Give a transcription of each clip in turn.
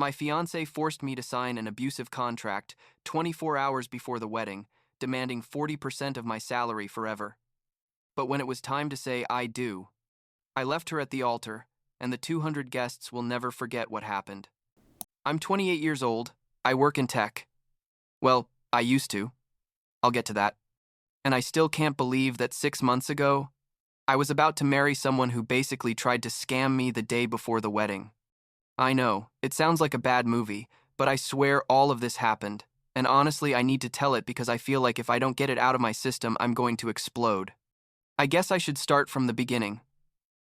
My fiancé forced me to sign an abusive contract 24 hours before the wedding, demanding 40% of my salary forever. But when it was time to say I do, I left her at the altar, and the 200 guests will never forget what happened. I'm 28 years old. I work in tech. Well, I used to. I'll get to that. And I still can't believe that 6 months ago, I was about to marry someone who basically tried to scam me the day before the wedding. I know, it sounds like a bad movie, but I swear all of this happened. And honestly, I need to tell it because I feel like if I don't get it out of my system, I'm going to explode. I guess I should start from the beginning.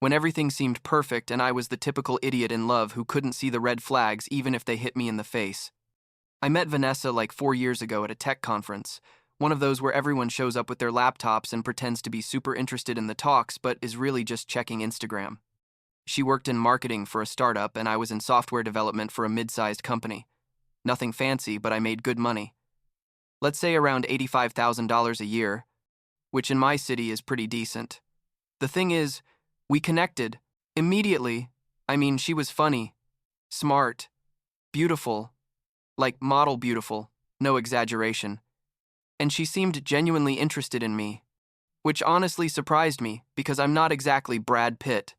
When everything seemed perfect and I was the typical idiot in love who couldn't see the red flags even if they hit me in the face. I met Vanessa like 4 years ago at a tech conference, one of those where everyone shows up with their laptops and pretends to be super interested in the talks but is really just checking Instagram. She worked in marketing for a startup and I was in software development for a mid-sized company. Nothing fancy, but I made good money. Let's say around $85,000 a year, which in my city is pretty decent. The thing is, we connected. Immediately. I mean, she was funny, smart, beautiful, like model beautiful, no exaggeration. And she seemed genuinely interested in me, which honestly surprised me because I'm not exactly Brad Pitt.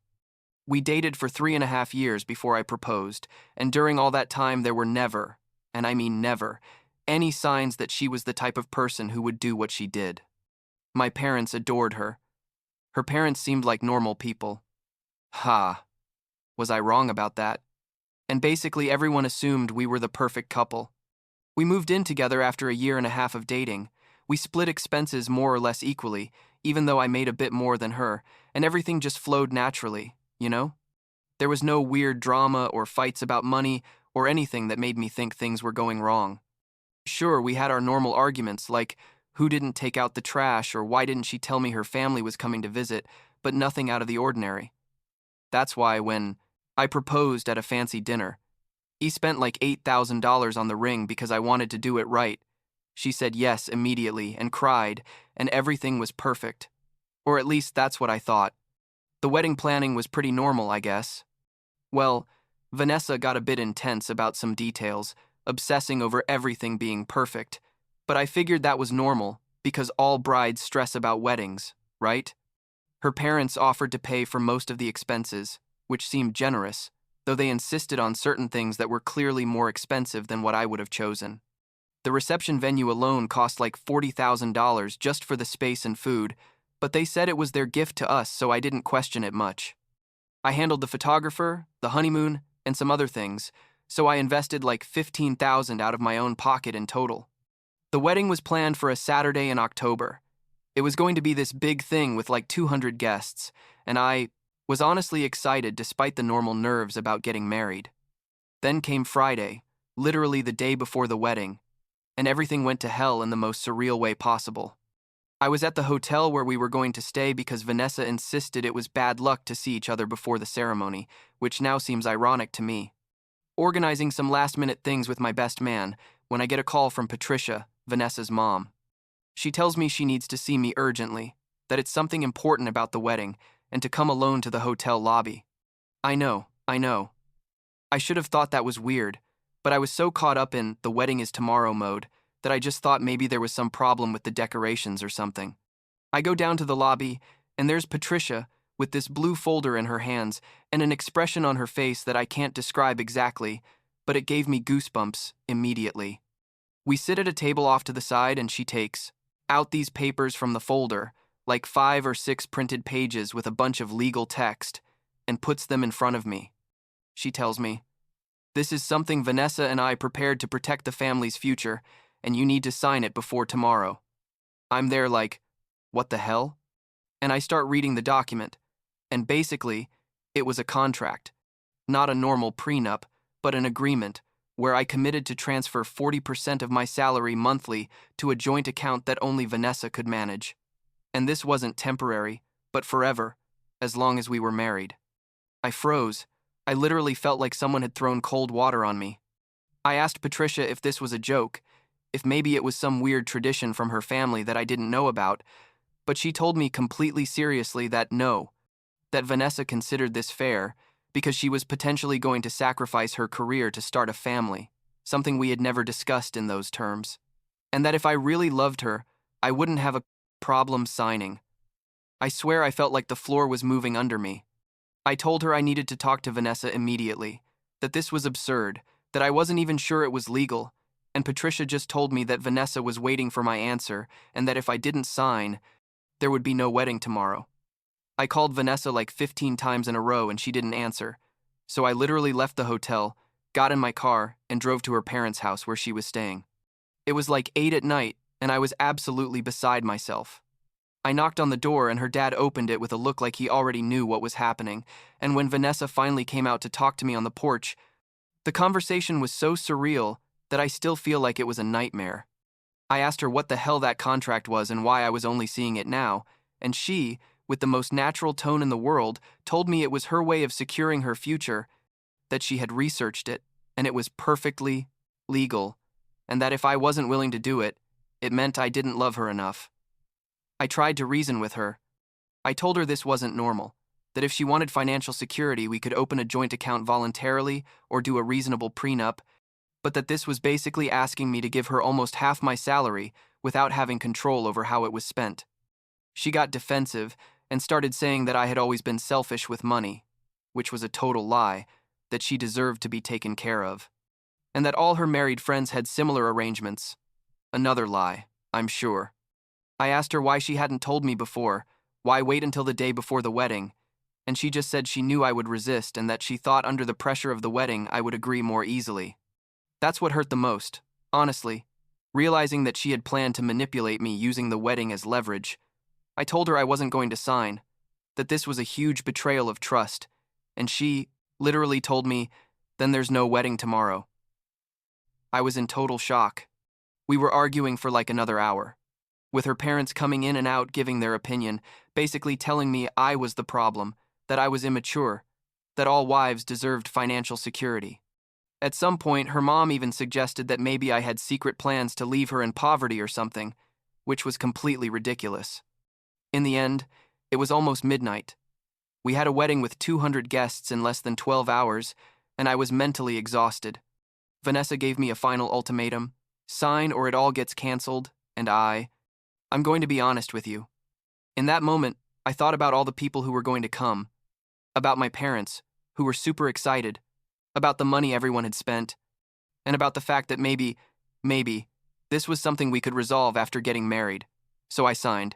We dated for 3.5 years before I proposed, and during all that time there were never, and I mean never, any signs that she was the type of person who would do what she did. My parents adored her. Her parents seemed like normal people. Ha! Was I wrong about that? And basically everyone assumed we were the perfect couple. We moved in together after a year and a half of dating. We split expenses more or less equally, even though I made a bit more than her, and everything just flowed naturally, you know? There was no weird drama or fights about money or anything that made me think things were going wrong. Sure, we had our normal arguments, like who didn't take out the trash or why didn't she tell me her family was coming to visit, but nothing out of the ordinary. That's why when I proposed at a fancy dinner, he spent like $8,000 on the ring because I wanted to do it right. She said yes immediately and cried, and everything was perfect. Or at least that's what I thought. The wedding planning was pretty normal, I guess. Well, Vanessa got a bit intense about some details, obsessing over everything being perfect, but I figured that was normal because all brides stress about weddings, right? Her parents offered to pay for most of the expenses, which seemed generous, though they insisted on certain things that were clearly more expensive than what I would have chosen. The reception venue alone cost like $40,000 just for the space and food, but they said it was their gift to us, so I didn't question it much. I handled the photographer, the honeymoon, and some other things, so I invested like $15,000 out of my own pocket in total. The wedding was planned for a Saturday in October. It was going to be this big thing with like 200 guests, and I was honestly excited despite the normal nerves about getting married. Then came Friday, literally the day before the wedding, and everything went to hell in the most surreal way possible. I was at the hotel where we were going to stay because Vanessa insisted it was bad luck to see each other before the ceremony, which now seems ironic to me. Organizing some last-minute things with my best man when I get a call from Patricia, Vanessa's mom. She tells me she needs to see me urgently, that it's something important about the wedding, and to come alone to the hotel lobby. I know. I should have thought that was weird, but I was so caught up in the wedding is tomorrow mode that I just thought maybe there was some problem with the decorations or something. I go down to the lobby, and there's Patricia with this blue folder in her hands and an expression on her face that I can't describe exactly, but it gave me goosebumps immediately. We sit at a table off to the side and she takes out these papers from the folder, like 5 or 6 printed pages with a bunch of legal text, and puts them in front of me. She tells me, "This is something Vanessa and I prepared to protect the family's future, and you need to sign it before tomorrow." I'm there like, what the hell? And I start reading the document, and basically, it was a contract. Not a normal prenup, but an agreement where I committed to transfer 40% of my salary monthly to a joint account that only Vanessa could manage. And this wasn't temporary, but forever, as long as we were married. I froze. I literally felt like someone had thrown cold water on me. I asked Patricia if this was a joke, if maybe it was some weird tradition from her family that I didn't know about, but she told me completely seriously that no, that Vanessa considered this fair, because she was potentially going to sacrifice her career to start a family, something we had never discussed in those terms. And that if I really loved her, I wouldn't have a problem signing. I swear I felt like the floor was moving under me. I told her I needed to talk to Vanessa immediately, that this was absurd, that I wasn't even sure it was legal, and Patricia just told me that Vanessa was waiting for my answer and that if I didn't sign, there would be no wedding tomorrow. I called Vanessa like 15 times in a row and she didn't answer, so I literally left the hotel, got in my car, and drove to her parents' house where she was staying. It was like 8 at night, and I was absolutely beside myself. I knocked on the door and her dad opened it with a look like he already knew what was happening, and when Vanessa finally came out to talk to me on the porch, the conversation was so surreal that I still feel like it was a nightmare. I asked her what the hell that contract was and why I was only seeing it now, and she, with the most natural tone in the world, told me it was her way of securing her future, that she had researched it, and it was perfectly legal, and that if I wasn't willing to do it, it meant I didn't love her enough. I tried to reason with her. I told her this wasn't normal, that if she wanted financial security, we could open a joint account voluntarily or do a reasonable prenup, but that this was basically asking me to give her almost half my salary without having control over how it was spent. She got defensive and started saying that I had always been selfish with money, which was a total lie, that she deserved to be taken care of, and that all her married friends had similar arrangements. Another lie, I'm sure. I asked her why she hadn't told me before, why wait until the day before the wedding, and she just said she knew I would resist and that she thought under the pressure of the wedding I would agree more easily. That's what hurt the most, honestly, realizing that she had planned to manipulate me using the wedding as leverage. I told her I wasn't going to sign, that this was a huge betrayal of trust, and she literally told me, then there's no wedding tomorrow. I was in total shock. We were arguing for like another hour, with her parents coming in and out giving their opinion, basically telling me I was the problem, that I was immature, that all wives deserved financial security. At some point, her mom even suggested that maybe I had secret plans to leave her in poverty or something, which was completely ridiculous. In the end, it was almost midnight. We had a wedding with 200 guests in less than 12 hours, and I was mentally exhausted. Vanessa gave me a final ultimatum: sign or it all gets canceled, and I'm going to be honest with you. In that moment, I thought about all the people who were going to come, about my parents, who were super excited, about the money everyone had spent, and about the fact that maybe, this was something we could resolve after getting married. So I signed.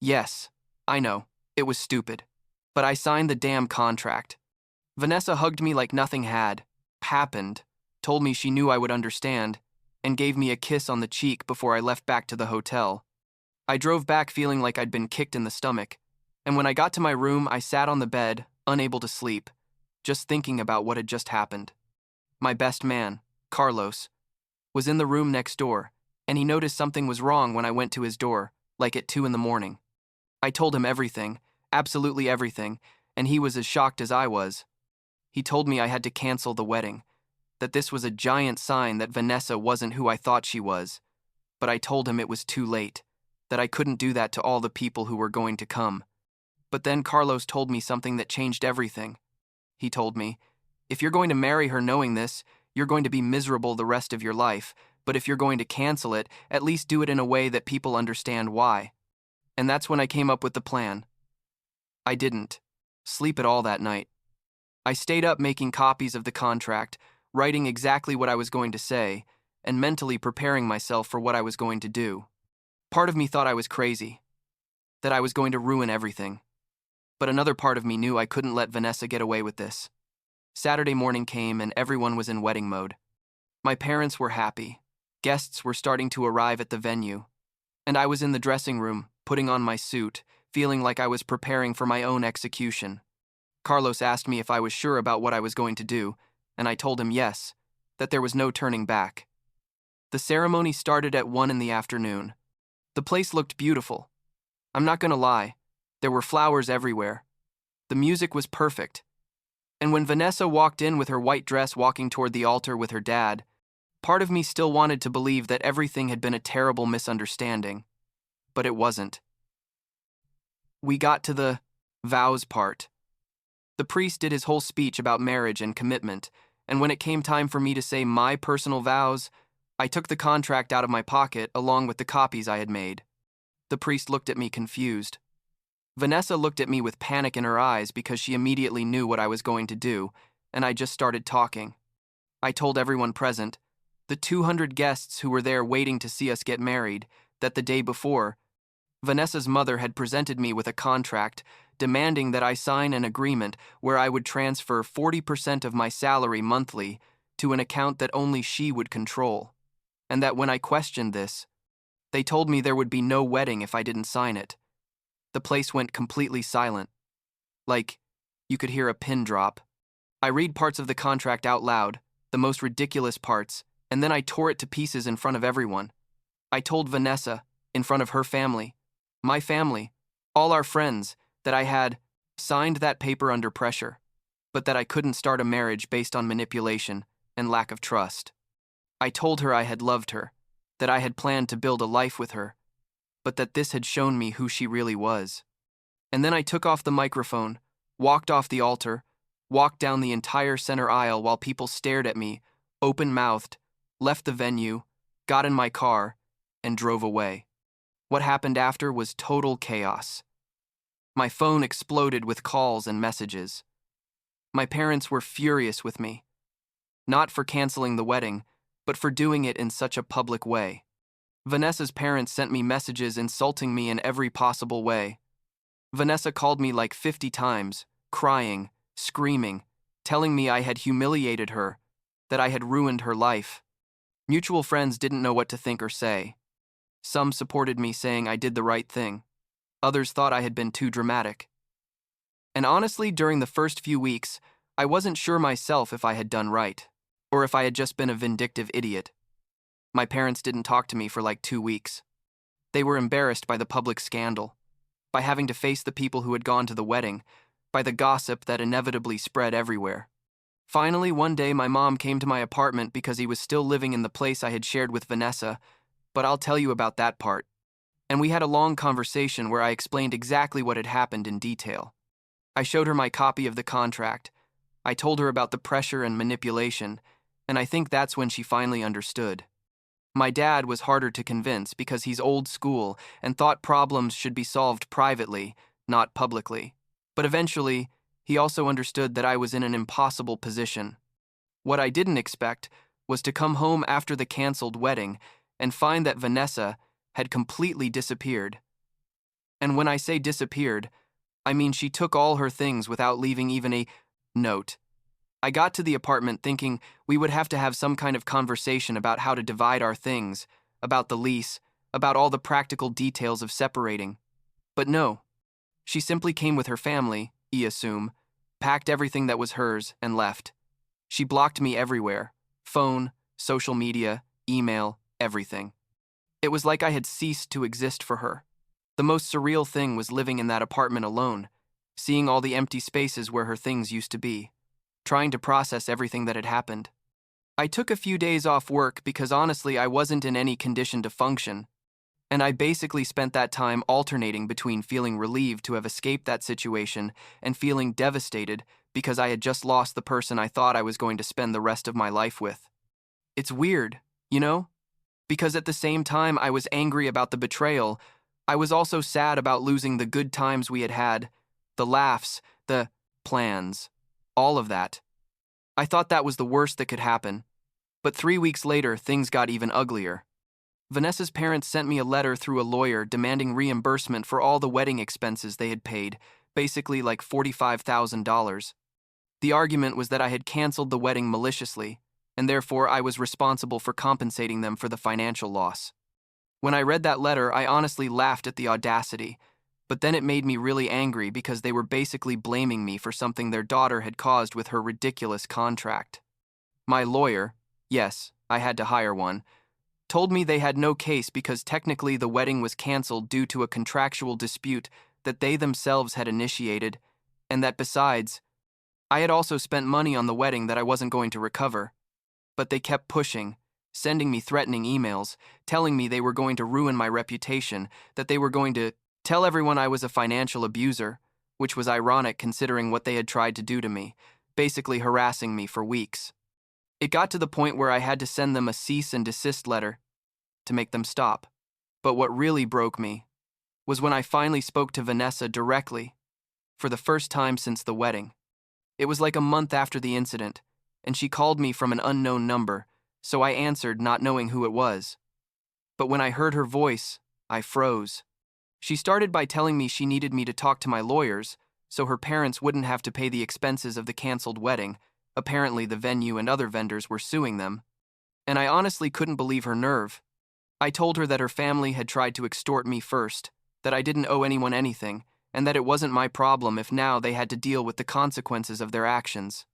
Yes, I know, it was stupid, but I signed the damn contract. Vanessa hugged me like nothing had happened, told me she knew I would understand, and gave me a kiss on the cheek before I left back to the hotel. I drove back feeling like I'd been kicked in the stomach, and when I got to my room, I sat on the bed, unable to sleep, just thinking about what had just happened. My best man, Carlos, was in the room next door, and he noticed something was wrong when I went to his door, like at 2 a.m. I told him everything, absolutely everything, and he was as shocked as I was. He told me I had to cancel the wedding, that this was a giant sign that Vanessa wasn't who I thought she was, but I told him it was too late, that I couldn't do that to all the people who were going to come. But then Carlos told me something that changed everything. He told me, if you're going to marry her knowing this, you're going to be miserable the rest of your life, but if you're going to cancel it, at least do it in a way that people understand why. And that's when I came up with the plan. I didn't sleep at all that night. I stayed up making copies of the contract, writing exactly what I was going to say, and mentally preparing myself for what I was going to do. Part of me thought I was crazy, that I was going to ruin everything. But another part of me knew I couldn't let Vanessa get away with this. Saturday morning came and everyone was in wedding mode. My parents were happy. Guests were starting to arrive at the venue. And I was in the dressing room, putting on my suit, feeling like I was preparing for my own execution. Carlos asked me if I was sure about what I was going to do, and I told him yes, that there was no turning back. The ceremony started at 1 in the afternoon. The place looked beautiful. I'm not gonna lie, there were flowers everywhere. The music was perfect. And when Vanessa walked in with her white dress walking toward the altar with her dad, part of me still wanted to believe that everything had been a terrible misunderstanding. But it wasn't. We got to the vows part. The priest did his whole speech about marriage and commitment, and when it came time for me to say my personal vows, I took the contract out of my pocket along with the copies I had made. The priest looked at me confused. Vanessa looked at me with panic in her eyes because she immediately knew what I was going to do, and I just started talking. I told everyone present, the 200 guests who were there waiting to see us get married, that the day before, Vanessa's mother had presented me with a contract demanding that I sign an agreement where I would transfer 40% of my salary monthly to an account that only she would control, and that when I questioned this, they told me there would be no wedding if I didn't sign it. The place went completely silent. Like, you could hear a pin drop. I read parts of the contract out loud, the most ridiculous parts, and then I tore it to pieces in front of everyone. I told Vanessa, in front of her family, my family, all our friends, that I had signed that paper under pressure, but that I couldn't start a marriage based on manipulation and lack of trust. I told her I had loved her, that I had planned to build a life with her, but that this had shown me who she really was. And then I took off the microphone, walked off the altar, walked down the entire center aisle while people stared at me, open-mouthed, left the venue, got in my car, and drove away. What happened after was total chaos. My phone exploded with calls and messages. My parents were furious with me, not for canceling the wedding, but for doing it in such a public way. Vanessa's parents sent me messages insulting me in every possible way. Vanessa called me like 50 times, crying, screaming, telling me I had humiliated her, that I had ruined her life. Mutual friends didn't know what to think or say. Some supported me saying I did the right thing. Others thought I had been too dramatic. And honestly, during the first few weeks, I wasn't sure myself if I had done right, or if I had just been a vindictive idiot. My parents didn't talk to me for like 2 weeks. They were embarrassed by the public scandal, by having to face the people who had gone to the wedding, by the gossip that inevitably spread everywhere. Finally, one day my mom came to my apartment because he was still living in the place I had shared with Vanessa, but I'll tell you about that part. And we had a long conversation where I explained exactly what had happened in detail. I showed her my copy of the contract. I told her about the pressure and manipulation, and I think that's when she finally understood. My dad was harder to convince because he's old school and thought problems should be solved privately, not publicly. But eventually, he also understood that I was in an impossible position. What I didn't expect was to come home after the canceled wedding and find that Vanessa had completely disappeared. And when I say disappeared, I mean she took all her things without leaving even a note. I got to the apartment thinking we would have to have some kind of conversation about how to divide our things, about the lease, about all the practical details of separating. But no, she simply came with her family, I assume, packed everything that was hers, and left. She blocked me everywhere, phone, social media, email, everything. It was like I had ceased to exist for her. The most surreal thing was living in that apartment alone, seeing all the empty spaces where her things used to be, trying to process everything that had happened. I took a few days off work because honestly I wasn't in any condition to function, and I basically spent that time alternating between feeling relieved to have escaped that situation and feeling devastated because I had just lost the person I thought I was going to spend the rest of my life with. It's weird, you know? Because at the same time I was angry about the betrayal, I was also sad about losing the good times we had had, the laughs, the plans. All of that. I thought that was the worst that could happen. But 3 weeks later, things got even uglier. Vanessa's parents sent me a letter through a lawyer demanding reimbursement for all the wedding expenses they had paid, basically like $45,000. The argument was that I had canceled the wedding maliciously, and therefore I was responsible for compensating them for the financial loss. When I read that letter, I honestly laughed at the audacity, but then it made me really angry because they were basically blaming me for something their daughter had caused with her ridiculous contract. My lawyer, yes, I had to hire one, told me they had no case because technically the wedding was canceled due to a contractual dispute that they themselves had initiated, and that besides, I had also spent money on the wedding that I wasn't going to recover. But they kept pushing, sending me threatening emails, telling me they were going to ruin my reputation, that they were going to tell everyone I was a financial abuser, which was ironic considering what they had tried to do to me, basically harassing me for weeks. It got to the point where I had to send them a cease and desist letter to make them stop. But what really broke me was when I finally spoke to Vanessa directly, for the first time since the wedding. It was like a month after the incident, and she called me from an unknown number, so I answered not knowing who it was. But when I heard her voice, I froze. She started by telling me she needed me to talk to my lawyers so her parents wouldn't have to pay the expenses of the canceled wedding. Apparently the venue and other vendors were suing them. And I honestly couldn't believe her nerve. I told her that her family had tried to extort me first, that I didn't owe anyone anything, and that it wasn't my problem if now they had to deal with the consequences of their actions.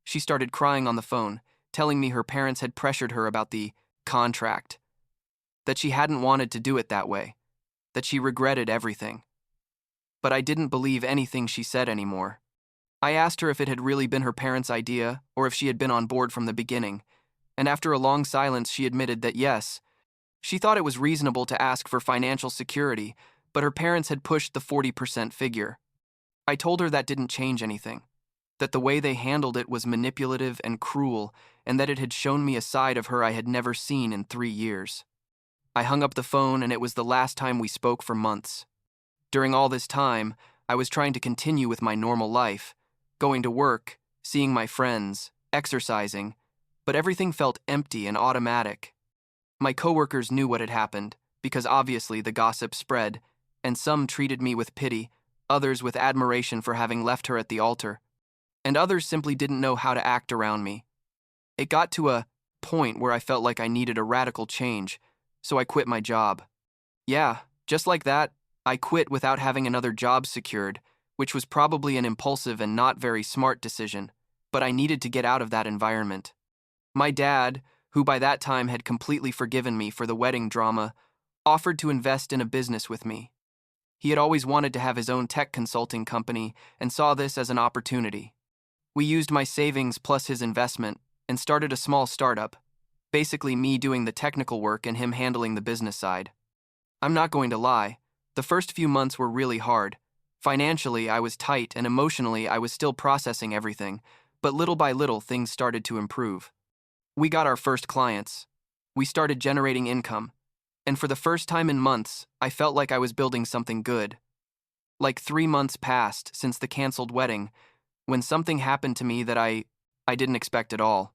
She started crying on the phone, telling me her parents had pressured her about the contract, that she hadn't wanted to do it that way, that she regretted everything. But I didn't believe anything she said anymore. I asked her if it had really been her parents' idea or if she had been on board from the beginning, and after a long silence she admitted that yes, she thought it was reasonable to ask for financial security, but her parents had pushed the 40% figure. I told her that didn't change anything, that the way they handled it was manipulative and cruel, and that it had shown me a side of her I had never seen in 3 years. I hung up the phone, and it was the last time we spoke for months. During all this time, I was trying to continue with my normal life, going to work, seeing my friends, exercising, but everything felt empty and automatic. My coworkers knew what had happened, because obviously the gossip spread, and some treated me with pity, others with admiration for having left her at the altar, and others simply didn't know how to act around me. It got to a point where I felt like I needed a radical change, so I quit my job. Yeah, just like that, I quit without having another job secured, which was probably an impulsive and not very smart decision, but I needed to get out of that environment. My dad, who by that time had completely forgiven me for the wedding drama, offered to invest in a business with me. He had always wanted to have his own tech consulting company and saw this as an opportunity. We used my savings plus his investment and started a small startup, basically me doing the technical work and him handling the business side. I'm not going to lie, the first few months were really hard. Financially, I was tight, and emotionally, I was still processing everything, but little by little, things started to improve. We got our first clients. We started generating income, and for the first time in months, I felt like I was building something good. Like 3 months passed since the canceled wedding, when something happened to me that I didn't expect at all.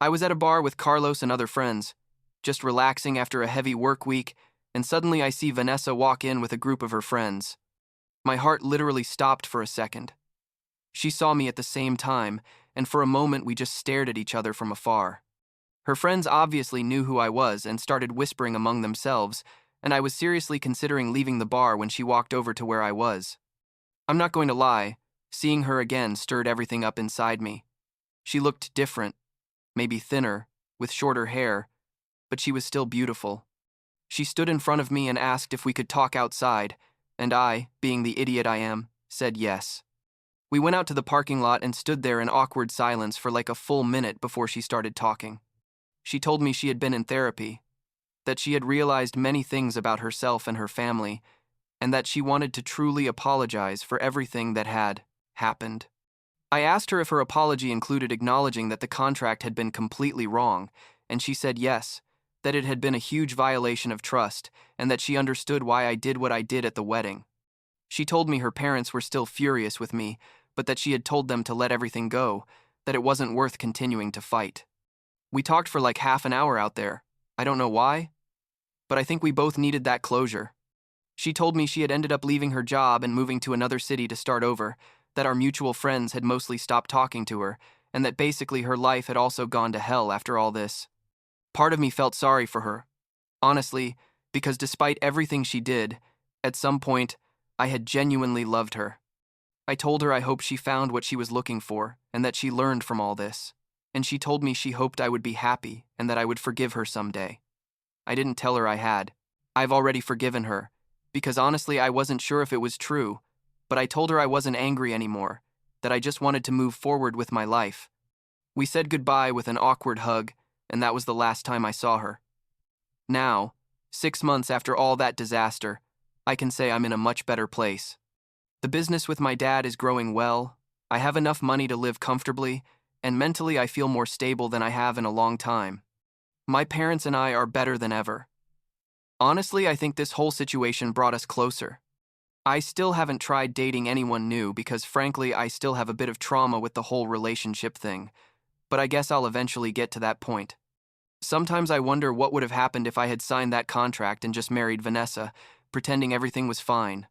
I was at a bar with Carlos and other friends, just relaxing after a heavy work week, and suddenly I see Vanessa walk in with a group of her friends. My heart literally stopped for a second. She saw me at the same time, and for a moment we just stared at each other from afar. Her friends obviously knew who I was and started whispering among themselves, and I was seriously considering leaving the bar when she walked over to where I was. I'm not going to lie, seeing her again stirred everything up inside me. She looked different, maybe thinner, with shorter hair, but she was still beautiful. She stood in front of me and asked if we could talk outside, and I, being the idiot I am, said yes. We went out to the parking lot and stood there in awkward silence for like a full minute before she started talking. She told me she had been in therapy, that she had realized many things about herself and her family, and that she wanted to truly apologize for everything that had happened. I asked her if her apology included acknowledging that the contract had been completely wrong, and she said yes, that it had been a huge violation of trust, and that she understood why I did what I did at the wedding. She told me her parents were still furious with me, but that she had told them to let everything go, that it wasn't worth continuing to fight. We talked for like half an hour out there. I don't know why, but I think we both needed that closure. She told me she had ended up leaving her job and moving to another city to start over, that our mutual friends had mostly stopped talking to her, and that basically her life had also gone to hell after all this. Part of me felt sorry for her, honestly, because despite everything she did, at some point, I had genuinely loved her. I told her I hoped she found what she was looking for, and that she learned from all this, and she told me she hoped I would be happy and that I would forgive her someday. I didn't tell her I had. I've already forgiven her, because honestly I wasn't sure if it was true, but I told her I wasn't angry anymore, that I just wanted to move forward with my life. We said goodbye with an awkward hug, and that was the last time I saw her. Now, 6 months after all that disaster, I can say I'm in a much better place. The business with my dad is growing well, I have enough money to live comfortably, and mentally I feel more stable than I have in a long time. My parents and I are better than ever. Honestly, I think this whole situation brought us closer. I still haven't tried dating anyone new because frankly I still have a bit of trauma with the whole relationship thing, but I guess I'll eventually get to that point. Sometimes I wonder what would have happened if I had signed that contract and just married Vanessa, pretending everything was fine.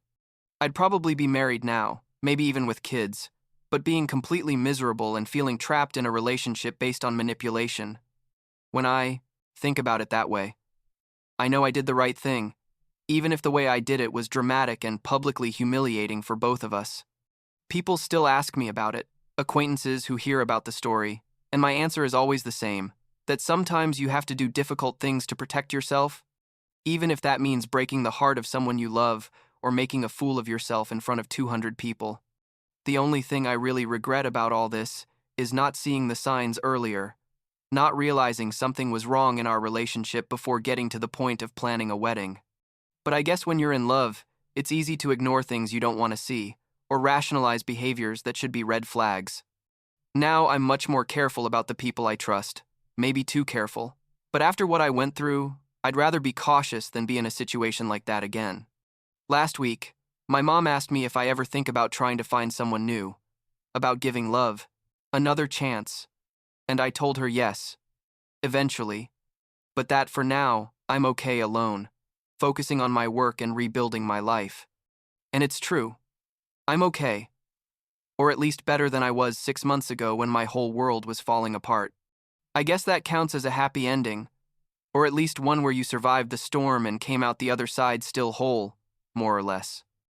I'd probably be married now, maybe even with kids, but being completely miserable and feeling trapped in a relationship based on manipulation. When I think about it that way, I know I did the right thing, even if the way I did it was dramatic and publicly humiliating for both of us. People still ask me about it, acquaintances who hear about the story, and my answer is always the same, that sometimes you have to do difficult things to protect yourself, even if that means breaking the heart of someone you love or making a fool of yourself in front of 200 people. The only thing I really regret about all this is not seeing the signs earlier, not realizing something was wrong in our relationship before getting to the point of planning a wedding. But I guess when you're in love, it's easy to ignore things you don't want to see, or rationalize behaviors that should be red flags. Now I'm much more careful about the people I trust, maybe too careful. But after what I went through, I'd rather be cautious than be in a situation like that again. Last week, my mom asked me if I ever think about trying to find someone new, about giving love another chance, and I told her yes, eventually, but that for now, I'm okay alone, focusing on my work and rebuilding my life. And it's true. I'm okay. Or at least better than I was 6 months ago when my whole world was falling apart. I guess that counts as a happy ending, or at least one where you survived the storm and came out the other side still whole, more or less.